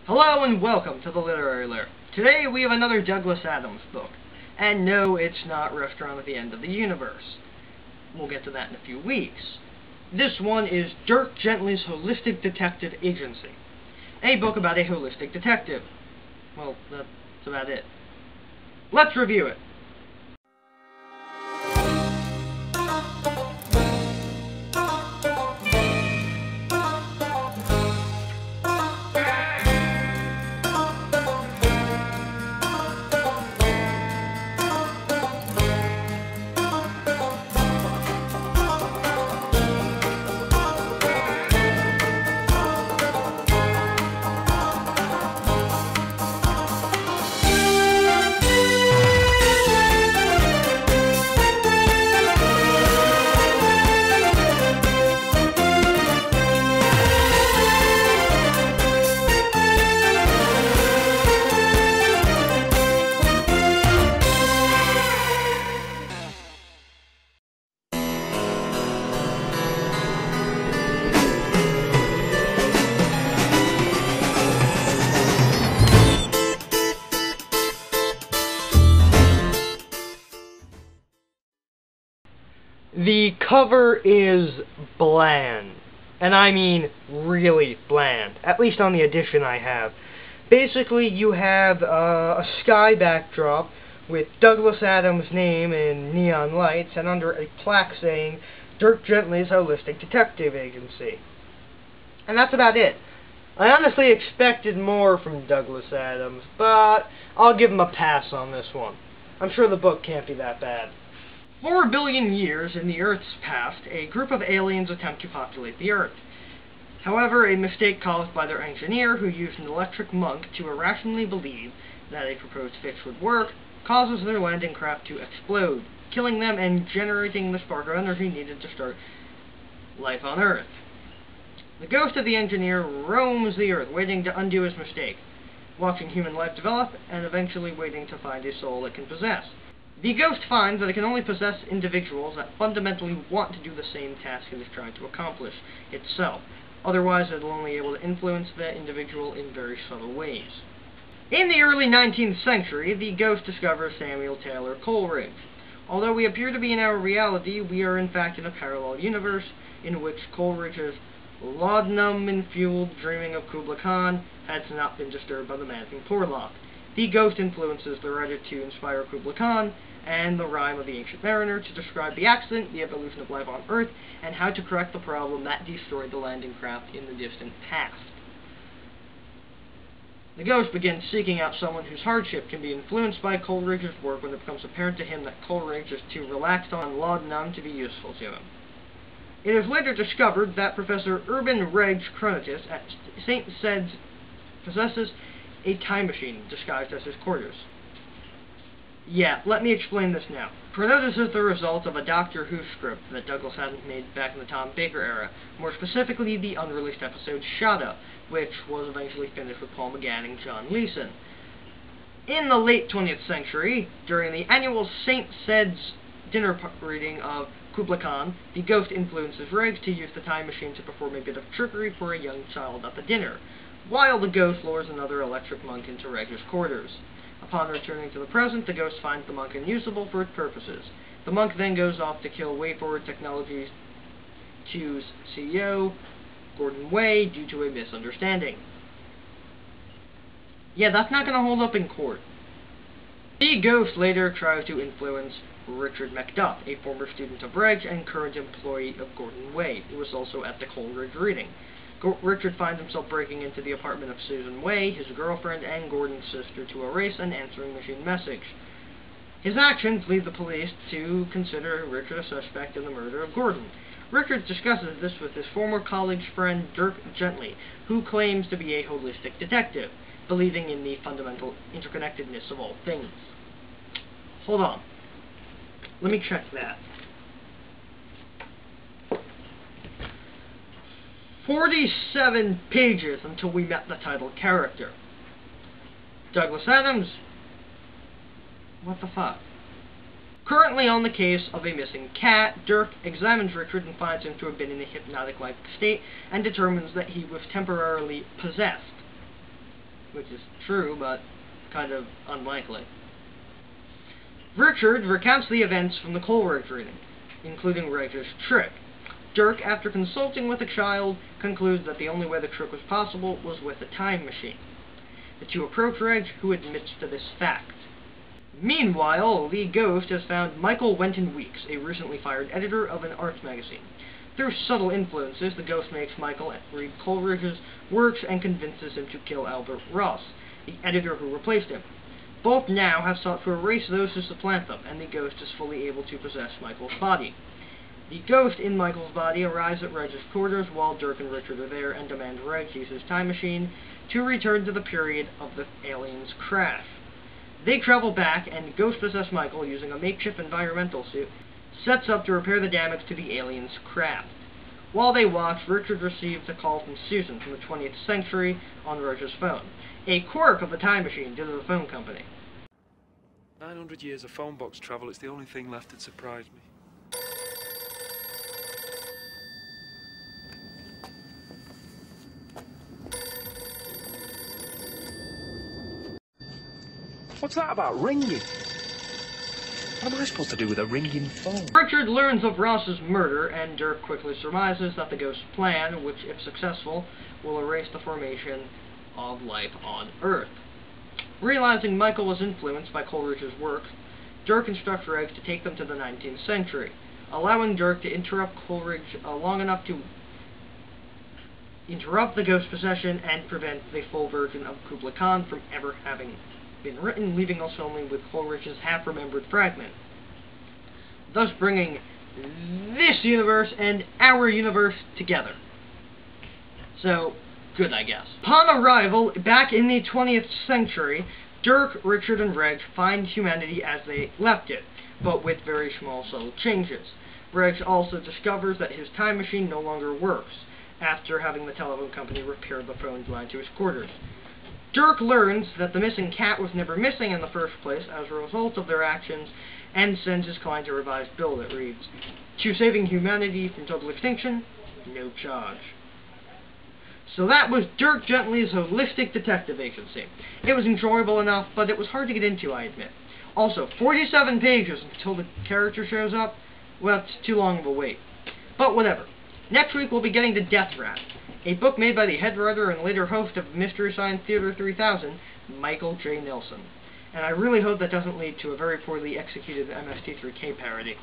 Hello and welcome to the Literary Lair. Today we have another Douglas Adams book. And no, it's not Restaurant at the End of the Universe. We'll get to that in a few weeks. This one is Dirk Gently's Holistic Detective Agency. A book about a holistic detective. Well, that's about it. Let's review it. The cover is bland, and I mean really bland, at least on the edition I have. Basically, you have a sky backdrop with Douglas Adams' name in neon lights, and under a plaque saying, Dirk Gently's Holistic Detective Agency. And that's about it. I honestly expected more from Douglas Adams, but I'll give him a pass on this one. I'm sure the book can't be that bad. 4 billion years in the Earth's past, a group of aliens attempt to populate the Earth. However, a mistake caused by their engineer, who used an electric monk to irrationally believe that a proposed fix would work, causes their landing craft to explode, killing them and generating the spark of energy needed to start life on Earth. The ghost of the engineer roams the Earth, waiting to undo his mistake, watching human life develop, and eventually waiting to find a soul it can possess. The ghost finds that it can only possess individuals that fundamentally want to do the same task it is trying to accomplish itself. Otherwise, it will only be able to influence the individual in very subtle ways. In the early 19th century, the ghost discovers Samuel Taylor Coleridge. Although we appear to be in our reality, we are in fact in a parallel universe in which Coleridge's laudanum-infueled dreaming of Kubla Khan has not been disturbed by the man from Porlock. The ghost influences the writer to inspire Kubla Khan and the rhyme of the Ancient Mariner to describe the accident, the evolution of life on Earth, and how to correct the problem that destroyed the landing craft in the distant past. The ghost begins seeking out someone whose hardship can be influenced by Coleridge's work when it becomes apparent to him that Coleridge is too relaxed on laudanum to be useful to him. It is later discovered that Professor Urban Reg Chronotis at St. Sed's possesses a time machine disguised as his quarters. Yeah, let me explain this now. Chronotis is the result of a Doctor Who script that Douglas Adams made back in the Tom Baker era, more specifically the unreleased episode Shada, which was eventually finished with Paul McGann and John Leeson. In the late 20th century, during the annual St. Sed's dinner reading of Kubla Khan, the ghost influences Reg to use the time machine to perform a bit of trickery for a young child at the dinner, while the ghost lures another electric monk into Reg's quarters. Upon returning to the present, the ghost finds the monk unusable for its purposes. The monk then goes off to kill WayForward Technologies 2's CEO, Gordon Way, due to a misunderstanding. Yeah, that's not going to hold up in court. The ghost later tries to influence Richard Macduff, a former student of Reg and current employee of Gordon Way, who was also at the Coleridge reading. Richard finds himself breaking into the apartment of Susan Way, his girlfriend, and Gordon's sister to erase an answering machine message. His actions lead the police to consider Richard a suspect in the murder of Gordon. Richard discusses this with his former colleague's friend Dirk Gently, who claims to be a holistic detective, believing in the fundamental interconnectedness of all things. Hold on. Let me check that. 47 pages until we met the title character. Douglas Adams? What the fuck? Currently on the case of a missing cat, Dirk examines Richard and finds him to have been in a hypnotic-like state and determines that he was temporarily possessed. which is true, but kind of unlikely. Richard recounts the events from the Coleridge reading, including Regg's trick. Dirk, after consulting with the child, concludes that the only way the trick was possible was with a time machine. The two approach Reg, who admits to this fact. Meanwhile, the ghost has found Michael Wenton Weeks, a recently fired editor of an arts magazine. Through subtle influences, the ghost makes Michael read Coleridge's works and convinces him to kill Albert Ross, the editor who replaced him. Both now have sought to erase those who supplant them, and the ghost is fully able to possess Michael's body. The ghost in Michael's body arrives at Reg's quarters while Dirk and Richard are there and demand Reg use his time machine to return to the period of the alien's crash. They travel back, and ghost-possessed Michael, using a makeshift environmental suit, sets up to repair the damage to the alien's craft. While they watch, Richard receives a call from Susan from the 20th century on Reg's phone, a quirk of the time machine due to the phone company. 900 years of phone box travel, it's the only thing left that surprised me. What's that about ringing? What am I supposed to do with a ringing phone? Richard learns of Ross's murder, and Dirk quickly surmises that the ghost's plan, which, if successful, will erase the formation of life on Earth. Realizing Michael was influenced by Coleridge's work, Dirk instructs Reg to take them to the 19th century, allowing Dirk to interrupt Coleridge long enough to interrupt the ghost possession and prevent the full version of Kubla Khan from ever having been written, leaving us only with Coleridge's half-remembered fragment, thus bringing this universe and our universe together. So, good, I guess. Upon arrival back in the 20th century, Dirk, Richard, and Reg find humanity as they left it, but with very small, subtle changes. Reg also discovers that his time machine no longer works, after having the telephone company repair the phone line to his quarters. Dirk learns that the missing cat was never missing in the first place as a result of their actions, and sends his client a revised bill that reads, "To saving humanity from total extinction, no charge." So that was Dirk Gently's Holistic Detective Agency. It was enjoyable enough, but it was hard to get into, I admit. Also, 47 pages until the character shows up? Well, it's too long of a wait. But whatever. Next week we'll be getting to Death Rat, a book made by the head writer and later host of Mystery Science Theater 3000, Michael J. Nelson. And I really hope that doesn't lead to a very poorly executed MST3K parody.